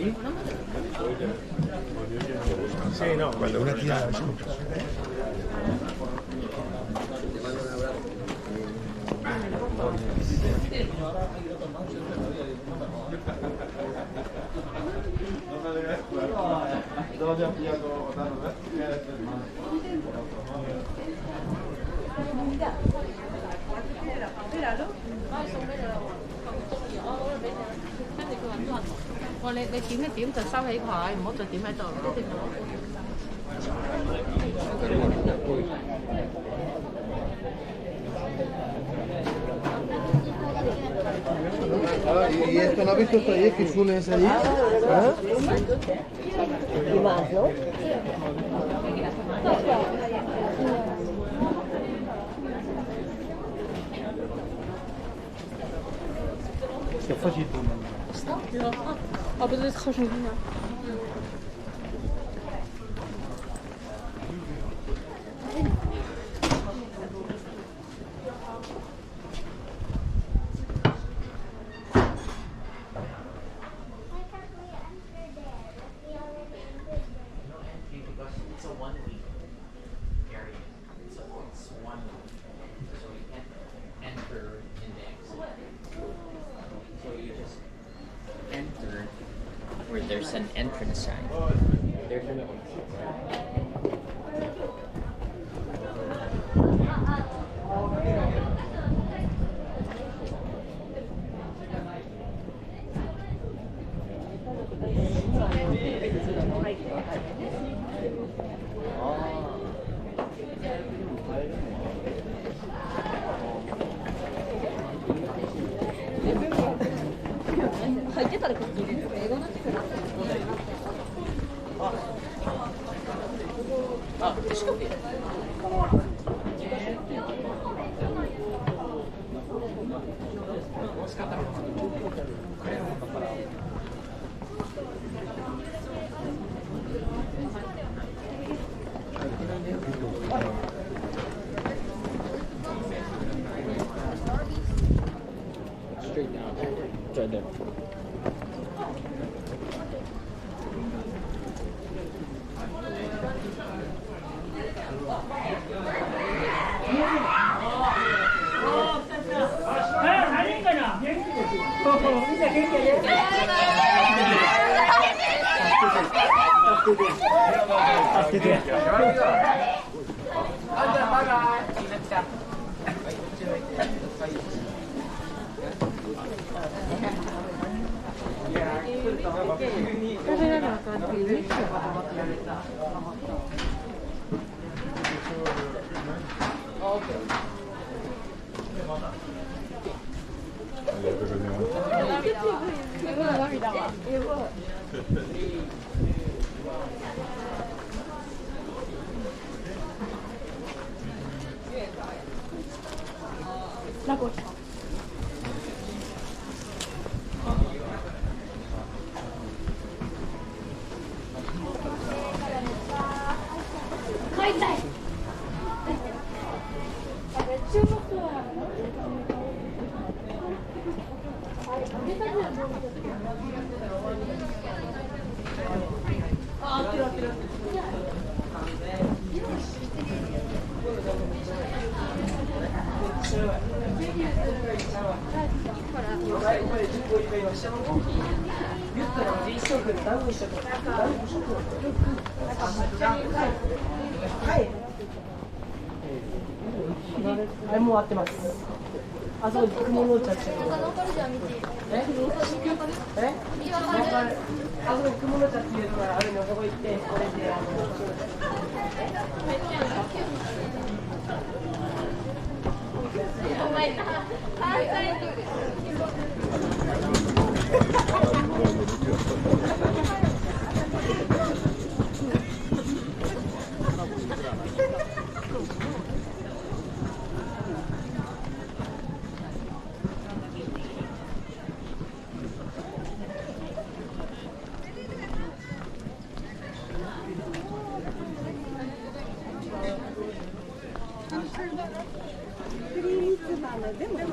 Sí, no. Cuando una tía...你點一點就收起佢，唔好再點喺度。¿Y esto no has visto esto ahí? ¿Es que suele ese ahí? ¿Ah? Y más, ¿no? C'est fragile. Aber das ist schon wieder. It's a 1 week period. It's 1 week. So you can enter index. So you just enter where there's an entrance sign. There's an straight down. It's right there.はい、もう合ってます。あそこに雲の茶って。え？あそこに雲の茶っていうのがあるの、そこ行って、これで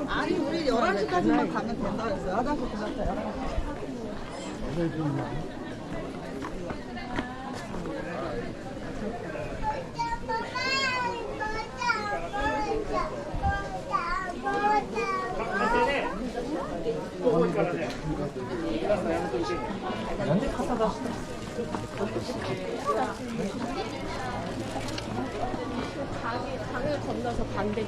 아니 우리 11시까지만 가면 된다 그랬어요. 화장실 끝났어요. なんで傘出したの？강을 건너서 반대쪽.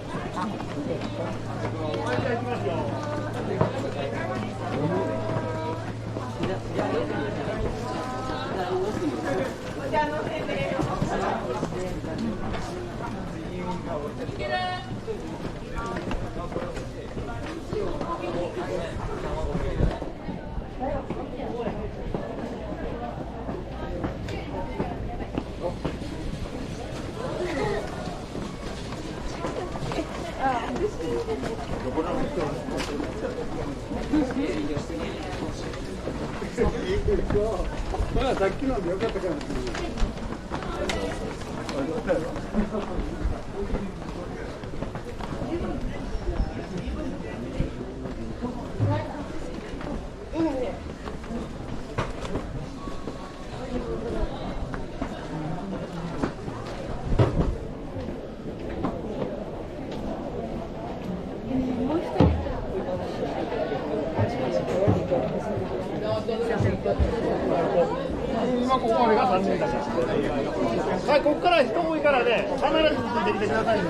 今ここまでが3人だから。はい、ここから人多いからね、必ずついてきてくださいね。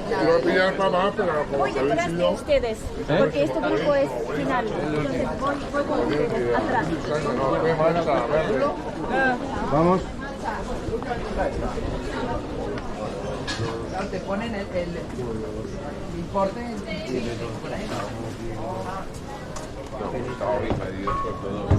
Te va a pillar para más, pero como Voy sabéis detrás si de no, ustedes, porque este grupo es final. Entonces voy con ustedes atrás. no, qué marcha, verlo. Vamos. Te ponen el importe por ahí. No, estaba bien medido por todo.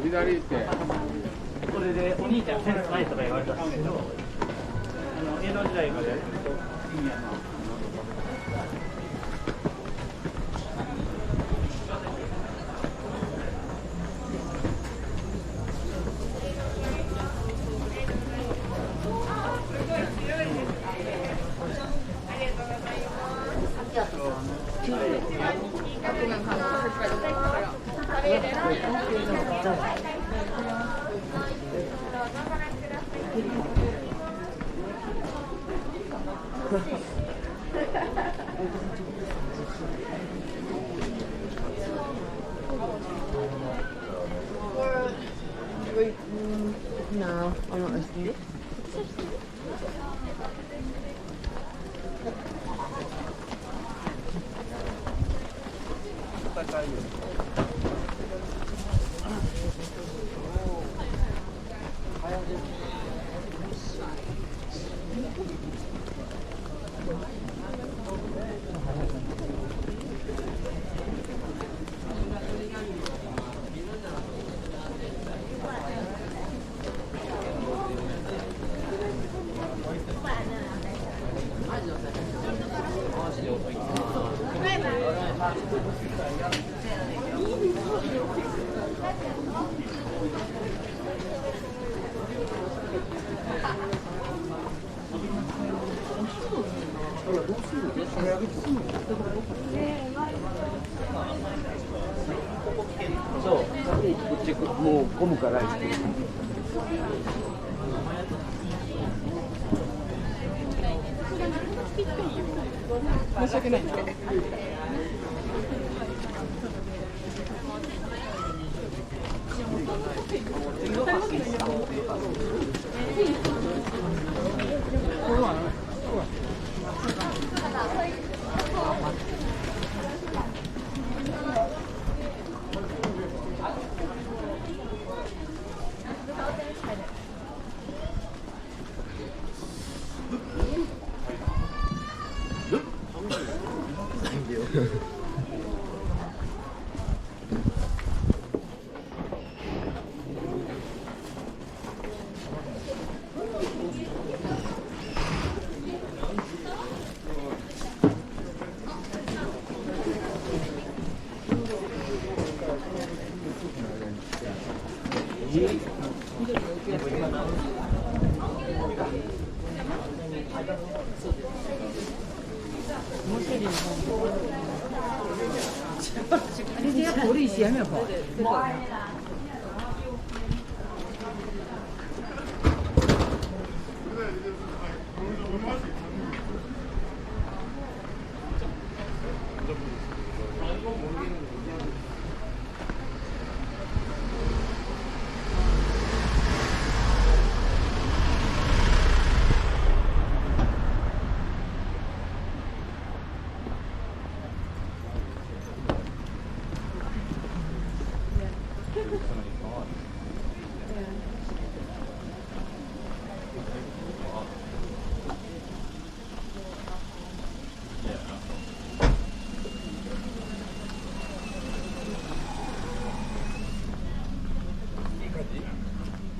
左って。これでお兄ちゃんセンスないとか言われたんですけど、江戸時代まで金やな。No, I'm not listening. そう、こっちもうゴムからして。申し訳ない。もう一人の方你这玻璃鞋没好。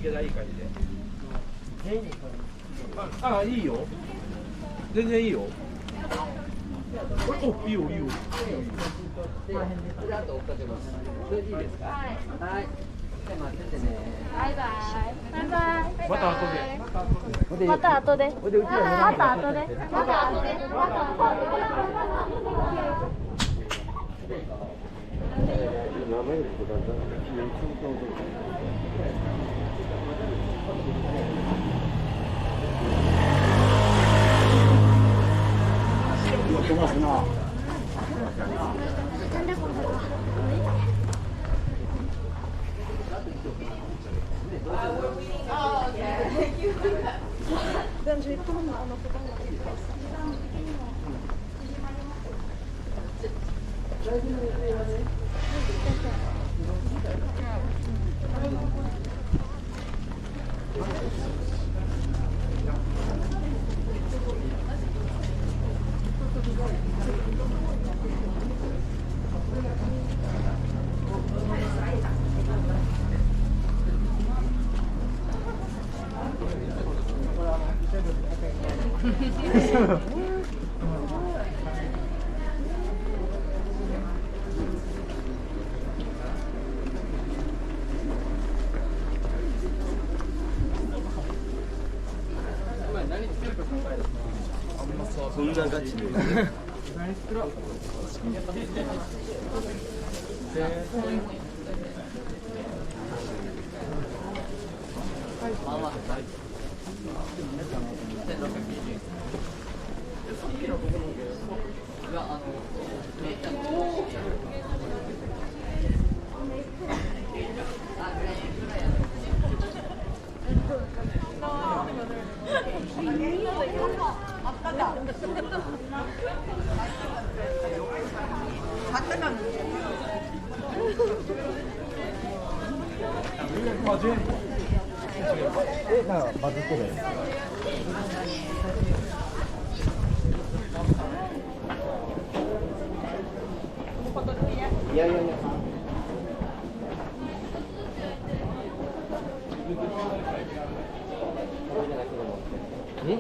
池田いい感じで。あ、いいよ。全然いいよ。お、いいよいいよ。あと追っかけます。それでいいですか。はい。はい。待っててね。バイバイ。バイバイ。また後で。また後で。また後で。また後で。また後で。ってますな。そんなガチで。なんかバズってる。いやいやいや。え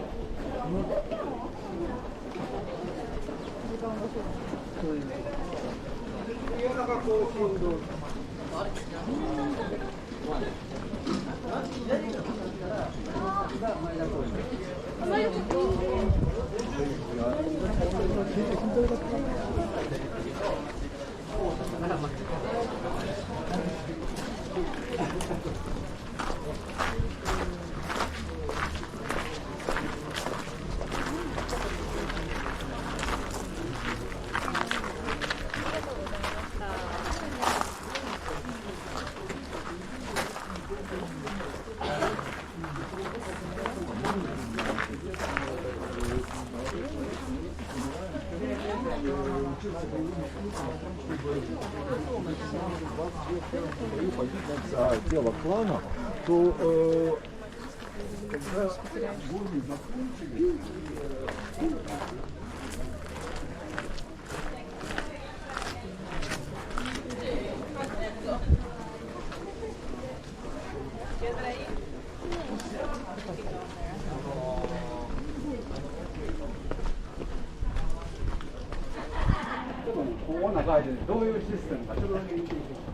？Дело клана, тоこの中でどういうシステムかちょっとだけ見ていきます。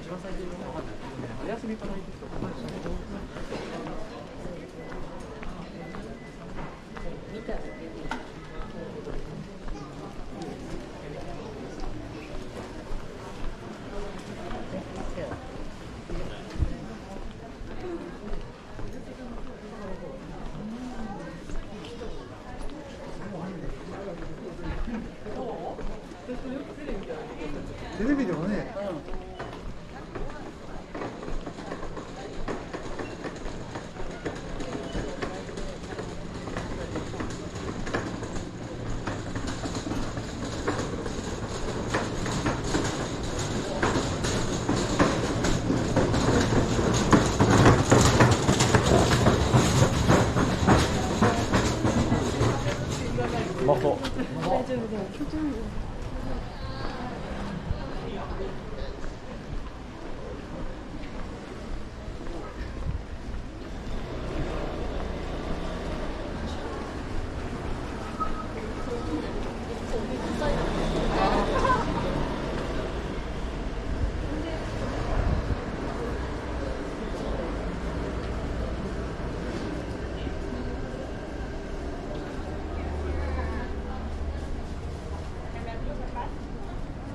一番最近テレビでもね。うまそう。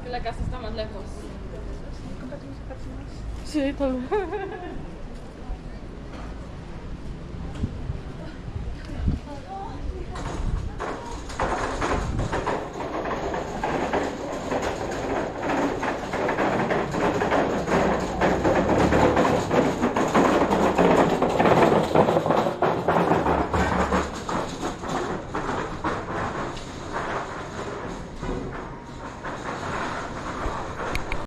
Que la casa está más lejos. Sí, tal vez.